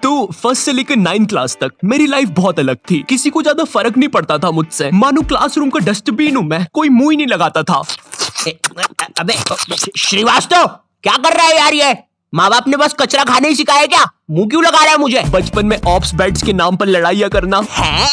तो फर्स्ट से लेकर 9th क्लास तक मेरी लाइफ बहुत अलग थी। किसी को ज्यादा फर्क नहीं पड़ता था मुझसे। मानो क्लासरूम का डस्टबिन हूँ मैं, कोई मुंह ही नहीं लगाता था। अबे श्रीवास्तव, क्या कर रहा है यार ये? माँ बाप ने बस कचरा खाने ही सिखाया क्या? मुंह क्यों लगा रहा है मुझे? बचपन में ऑप्स बेड्स के नाम पर लड़ाइयाँ करना। है?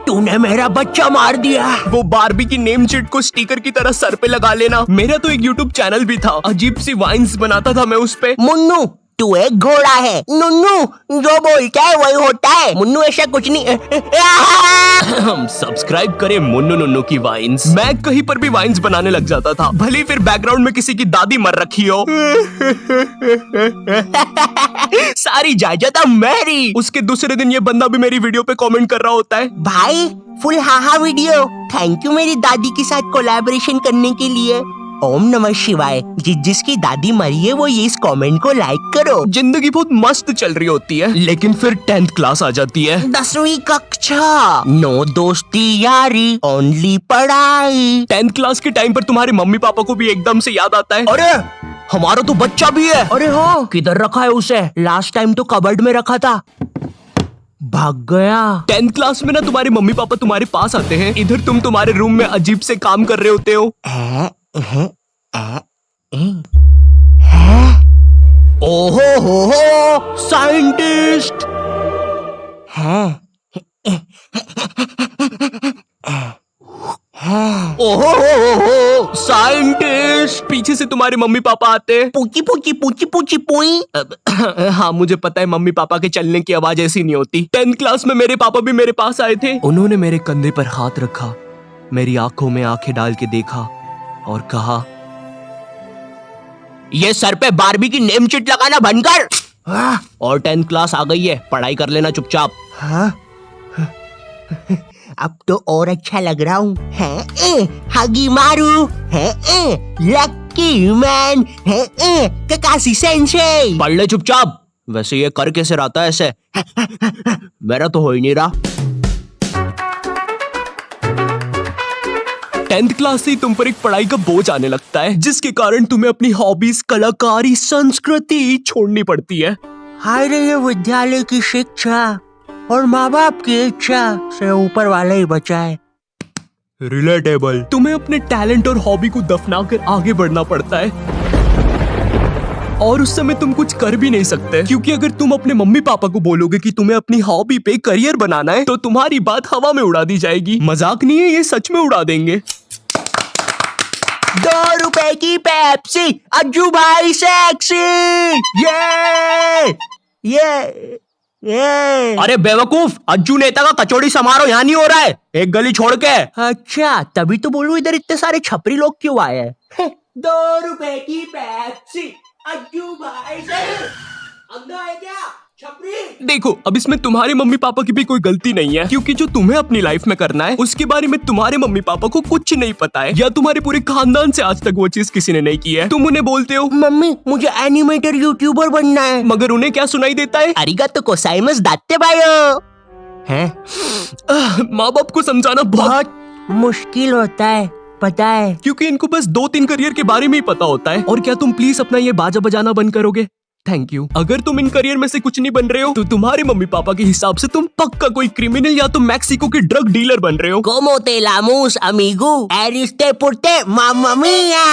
तूने मेरा बच्चा मार दिया। वो बारबी की नेम चिट को स्टिकर की तरह सर पे लगा लेना। मेरा तो एक यूट्यूब चैनल भी था, अजीब सी वाइन्स बनाता था मैं उस पे। मुन्नू, तू एक घोड़ा है। नुन्नू जो बोलता है वही होता है। मुन्नू ऐसा कुछ नहीं। सब्सक्राइब करें मुन्नू नुन्नू की वाइन्स। मैं कहीं पर भी वाइन्स बनाने लग जाता था, भले फिर बैकग्राउंड में किसी की दादी मर रखी हो। सारी जायदाद मेरी। उसके दूसरे दिन ये बंदा भी मेरी वीडियो पे कमेंट कर रहा होता है, भाई full haha video, thank you मेरी दादी के साथ कोलैबोरेशन करने के लिए। ओम नमः शिवाय। जिसकी दादी मरी है वो ये इस कमेंट को लाइक करो। जिंदगी बहुत मस्त चल रही होती है, लेकिन फिर 10th क्लास आ जाती है। 10वीं कक्षा, नो दोस्ती यारी, ओनली पढ़ाई। 10th क्लास के टाइम पर तुम्हारे मम्मी पापा को भी एकदम से याद आता है, अरे हमारा तो बच्चा भी है। अरे हाँ, किधर रखा है उसे? लास्ट टाइम तो कबर्ड में रखा था, भाग गया। 10th क्लास में ना तुम्हारे मम्मी पापा तुम्हारे पास आते हैं, इधर तुम तुम्हारे रूम में अजीब से काम कर रहे होते हो। ओहो हो साइंटिस्ट है। ओहो हो साइंटिस्ट। पीछे से तुम्हारे मम्मी पापा आते हैं। पूची पूची पूची पूची पुई। हाँ मुझे पता है मम्मी पापा के चलने की आवाज ऐसी नहीं होती। 10th क्लास में मेरे पापा भी मेरे पास आए थे। उन्होंने मेरे कंधे पर हाथ रखा, मेरी आंखों में आंखें डाल के देखा और कहा, ये सर पे बारबी की नेम चिट लगाना बंद कर। और 10th क्लास आ गई है, पढ़ाई कर लेना चुपचाप। हाँ? अब तो और अच्छा लग रहा हूँ। हगी मारू है, लकी मैन है, ककाशी सेंसेई। पढ़ ले चुपचाप। वैसे ये कर कैसे रहा था ऐसे? मेरा तो हो ही नहीं रहा। 10th क्लास से तुम पर एक पढ़ाई का बोझ आने लगता है, जिसके कारण तुम्हें अपनी हॉबीज, कलाकारी, संस्कृति छोड़नी पड़ती है। हाय रे, ये विद्यालय की शिक्षा और माँ बाप की इच्छा से ऊपर वाला ही बचाए। रिलेटेबल। तुम्हें अपने टैलेंट और हॉबी को दफना कर आगे बढ़ना पड़ता है, और उस समय तुम कुछ कर भी नहीं सकते, क्योंकि अगर तुम अपने मम्मी पापा को बोलोगे कि तुम्हें अपनी हॉबी पे करियर बनाना है, तो तुम्हारी बात हवा में उड़ा दी जाएगी। मजाक नहीं है, ये सच में उड़ा देंगे। 2 रुपए की पेप्सी, अज्जू भाई सेक्सी। ये अरे बेवकूफ, अज्जू नेता का कचौड़ी समारोह यहाँ नहीं हो रहा है, एक गली छोड़ के। अच्छा, तभी तो बोलूं इधर इतने सारे छपरी लोग क्यों आए हैं। 2 रुपए की पेप्सी, अज्जू भाई से अंधा है क्या छपरी? देखो, अब इसमें तुम्हारे मम्मी पापा की भी कोई गलती नहीं है, क्योंकि जो तुम्हें अपनी लाइफ में करना है उसके बारे में तुम्हारे मम्मी पापा को कुछ नहीं पता है, या तुम्हारे पूरे खानदान से आज तक वो चीज किसी ने नहीं की है। तुम उन्हें बोलते हो, मम्मी मुझे एनिमेटर यूट्यूबर बनना है, मगर उन्हें क्या सुनाई देता है? अरिगातो गोजाइमासु दात्ते बायो। हैं? माँ बाप को समझाना बहुत मुश्किल होता है, पता है, क्योंकि इनको बस 2-3 करियर के बारे में ही पता होता है। और क्या तुम प्लीज अपना ये बाजा बजाना बंद करोगे? Thank you. अगर तुम इन करियर में से कुछ नहीं बन रहे हो, तो तुम्हारे मम्मी पापा के हिसाब से तुम पक्का कोई क्रिमिनल या तो मैक्सिको के ड्रग डीलर बन रहे हो। Como te llamamos, amigo? Eriste porte, mamma mia.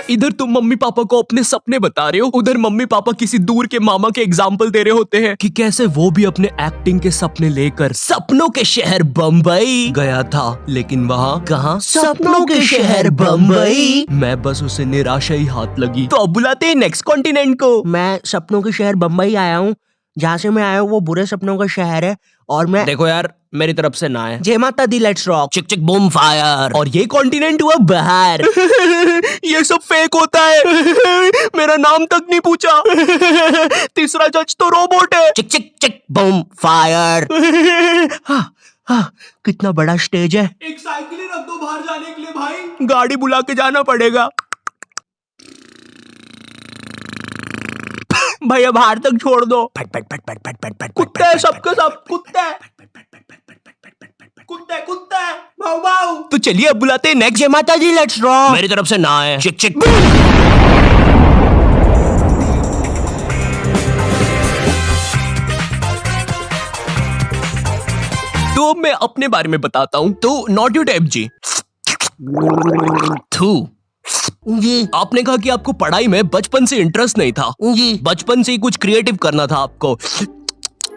इधर तुम मम्मी पापा को अपने सपने बता रहे हो, उधर मम्मी पापा किसी दूर के मामा के एग्जाम्पल दे रहे होते हैं कि कैसे वो भी अपने एक्टिंग के सपने लेकर सपनों के शहर बम्बई गया था, लेकिन वहाँ कहाँ? सपनों के शहर बम्बई। मैं बस उसे निराशा ही हाथ लगी। तो अब बुलाते हैं नेक्स्ट कॉन्टिनेंट को। मैं सपनों के शहर बम्बई आया हूँ। जहाँ से मैं आया हूँ वो बुरे सपनों का शहर है, और मैं देखो यार, मेरी तरफ से ना है। जय माता दी, लेट्स रॉक, चिक चिक बूम फायर। और ये कॉन्टिनेंट हुआ बाहर। ये सब फेक होता है। मेरा नाम तक नहीं पूछा। तीसरा जज तो रोबोट है। चिक चिक चिक बूम फायर। हाँ, कितना बड़ा स्टेज है। एक साइकिल ही रख दो बाहर जाने के लिए भाई। गाड़ी बुला के जाना पड़ेगा। भैया बाहर तक छोड़ दो। फट फट फट फट फट फट फट। कुत्ते सबके सब कुत्ते। कुत्ता है कुत्ता है, भाऊ भाऊ। तो चलिए अब बुलाते हैं नेक्स्ट। जय माता दी, लेट्स रॉक। मेरी तरफ से ना है। चिक चिक। तो अब मैं अपने बारे में बताता हूँ। तो नॉट यू टाइप जी। थू। जी आपने कहा कि आपको पढ़ाई में बचपन से इंटरेस्ट नहीं था, जी बचपन से ही कुछ क्रिएटिव करना था आपको।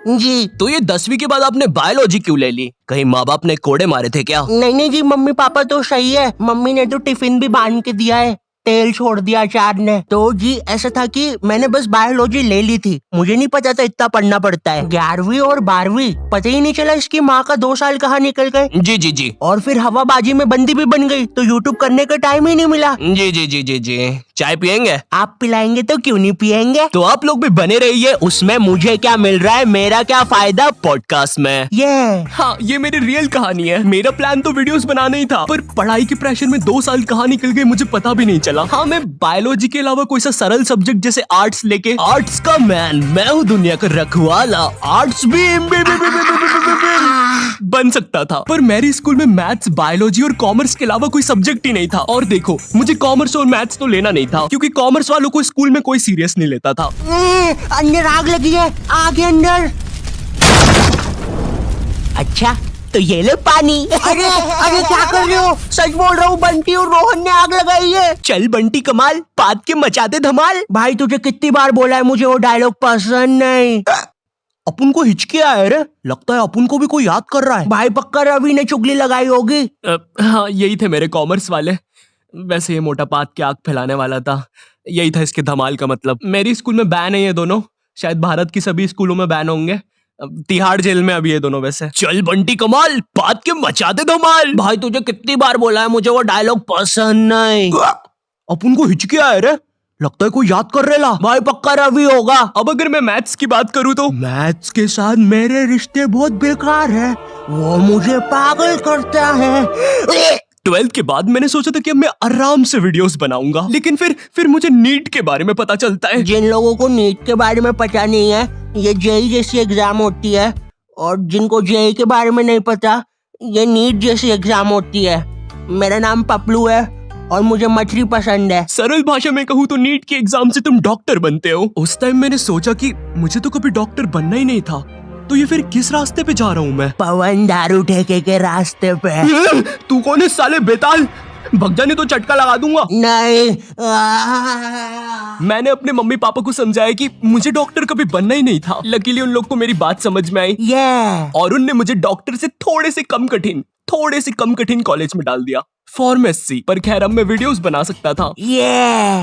जी। तो ये 10वीं के बाद आपने बायोलॉजी क्यों ले ली? कहीं माँ बाप ने कोड़े मारे थे क्या? नहीं जी, मम्मी पापा तो सही है। मम्मी ने तो टिफिन भी बांध के दिया है, तेल छोड़ दिया अचार ने। तो जी ऐसा था कि मैंने बस बायोलॉजी ले ली थी, मुझे नहीं पता था इतना पढ़ना पड़ता है। 11वीं और 12वीं पता ही नहीं चला इसकी माँ का 2 साल कहाँ निकल गए। जी जी जी। और फिर हवाबाजी में बंदी भी बन गई, तो यूट्यूब करने का टाइम ही नहीं मिला। जी जी जी जी जी। चाय पियेंगे? आप पिलाएंगे तो क्यों नहीं पियेंगे। तो आप लोग भी बने रहिए। उसमें मुझे क्या मिल रहा है, मेरा क्या फायदा पॉडकास्ट में। ये हाँ, ये मेरी रियल कहानी है। मेरा प्लान तो वीडियोस बनाना ही था, पर पढ़ाई के प्रेशर में 2 साल कहाँ निकल गए मुझे पता भी नहीं चला। हाँ, मैं बायोलॉजी के अलावा कोई सा सरल सब्जेक्ट जैसे आर्ट्स लेके, आर्ट्स का मैन मैं हूँ दुनिया का रखवाला, आर्ट्स भी बन सकता था। पर मेरे स्कूल में मैथ्स, बायोलॉजी और कॉमर्स के अलावा कोई सब्जेक्ट ही नहीं था। और देखो, मुझे कॉमर्स और मैथ्स तो लेना नहीं था, क्योंकि कॉमर्स वालों को स्कूल में कोई सीरियस नहीं लेता था। अंदर आग लगी है, आगे अंदर। अच्छा तो ये ले पानी। अरे अरे क्या कर रहे हो, सच बोल रहा हूँ, बंटी और रोहन ने आग लगाई है। चल बंटी कमाल, पाद के मचाते धमाल। भाई तुझे कितनी बार बोला है, मुझे वो डायलॉग पसंद नहीं। अपन को हिचकी आया रे, लगता है अपन को भी कोई याद कर रहा है। भाई पक्का रवि ने चुगली लगाई होगी। हाँ, यही थे मेरे कॉमर्स वाले। वैसे ये मोटा पाद के आग फैलाने वाला था, यही था इसके धमाल का मतलब। मेरी स्कूल में बैन है ये दोनों, शायद भारत की सभी स्कूलों में बैन होंगे। तिहाड़ जेल में अभी ये दोनों। वैसे चल बंटी कमाल, पाद के मचाते धमाल। भाई तुझे कितनी बार बोला है, मुझे वो डायलॉग पसंद नहीं। अपन को हिचकी आया रे, लगता है कोई याद कर रहा। भाई पक्का रवि होगा। अब अगर मैं मैथ्स की बात करूँ तो मैथ्स के साथ मेरे रिश्ते बहुत बेकार है, वो मुझे पागल करता है। 12th के बाद मैंने सोचा था कि अब मैं आराम से वीडियोस बनाऊंगा, लेकिन फिर मुझे नीट के बारे में पता चलता है। जिन लोगों को नीट के बारे में पता नहीं है, ये जेई जैसी एग्जाम होती है, और जिनको जेई के बारे में नहीं पता, ये नीट जैसी एग्जाम होती है। मेरा नाम पपलू है और मुझे मछली पसंद है। सरल भाषा में कहूँ तो नीट की एग्जाम से तुम डॉक्टर बनते हो। उस टाइम मैंने सोचा कि मुझे तो कभी डॉक्टर बनना ही नहीं था, तो ये फिर किस रास्ते पे जा रहा हूँ मैं? पवन दारू ठेके के रास्ते पे। तू कौन है साले बेताल, भग जाने तो चटका लगा दूंगा। नहीं। मैंने अपने मम्मी पापा को समझाया कि मुझे डॉक्टर कभी बनना ही नहीं था। लकीली उन लोग को मेरी बात समझ में आई, और उनने मुझे डॉक्टर से थोड़े से कम कठिन कॉलेज में डाल दिया, फार्मेसी। पर खैर अब मैं वीडियोस बना सकता था।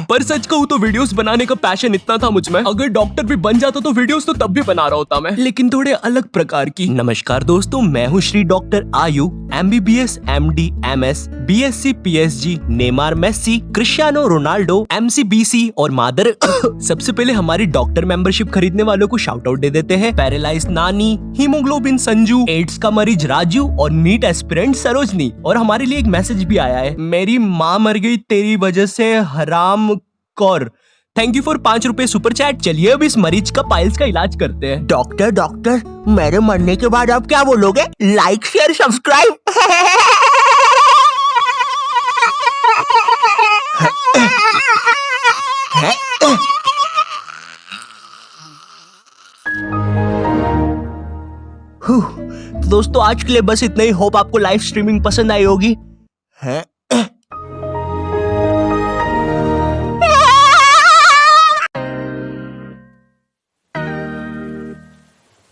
पर सच कहूँ तो वीडियोस बनाने का पैशन इतना था मुझ में, अगर डॉक्टर भी बन जाता तो वीडियोस तो तब भी बना रहा होता मैं, लेकिन थोड़े अलग प्रकार की। नमस्कार दोस्तों, मैं हूँ Shri doctor Ayu, MBBS, MD, MS, BSc, PSG, Neymar, Messi, Cristiano Ronaldo, MC, BC और मादर। सबसे पहले हमारी डॉक्टर मेंबरशिप खरीदने वालों को शाउट आउट दे देते हैं। पैरालाइज नानी, हीमोग्लोबिन संजू, एड्स का मरीज राजू और नीट एस्पिरेंट सरोजनी। और हमारे लिए एक मैसेज भी आया है, मेरी माँ मर गई तेरी वजह से हराम कौर। थैंक यू फॉर 5 रुपए सुपर चैट। चलिए अब इस मरीज का पाइल्स का इलाज करते हैं। डॉक्टर मेरे मरने के बाद आप क्या बोलोगे? Like share subscribe. दोस्तों आज के लिए बस इतना ही। होप आपको लाइव स्ट्रीमिंग पसंद आई होगी। है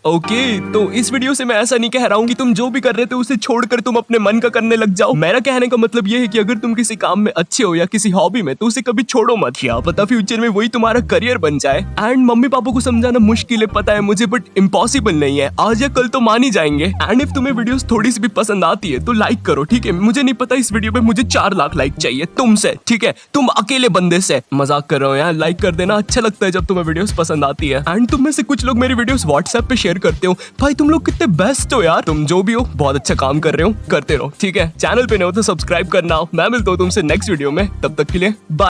ओके, तो इस वीडियो से मैं ऐसा नहीं कह रहा हूँ कि तुम जो भी कर रहे थे उसे छोड़कर तुम अपने मन का करने लग जाओ। मेरा कहने का मतलब ये है कि अगर तुम किसी काम में अच्छे हो या किसी हॉबी में, तो उसे कभी छोड़ो मत। क्या पता फ्यूचर में वही तुम्हारा करियर बन जाए। एंड मम्मी पापा को समझाना मुश्किल है पता है मुझे, बट इम्पॉसिबल नहीं है। आज या कल तो मान ही जाएंगे। एंड इफ तुम्हें वीडियोस थोड़ी सी भी पसंद आती है तो लाइक करो, ठीक है? मुझे नहीं पता, इस वीडियो पे मुझे 4 लाख लाइक चाहिए तुमसे, ठीक है? तुम अकेले बंदे से। मजाक कर रहा हूँ यार, लाइक कर देना, अच्छा लगता है जब तुम्हें वीडियोस पसंद आती है। एंड तुम में से कुछ लोग मेरी वीडियोस व्हाट्सएप पे शेयर करते हो। भाई तुम लोग कितने बेस्ट हो यार। तुम जो भी हो बहुत अच्छा काम कर रहे हो, करते रहो, ठीक है? चैनल पे नहीं हो तो सब्सक्राइब करना। मैं मिलता हूँ तुमसे नेक्स्ट वीडियो में, तब तक के लिए बाय।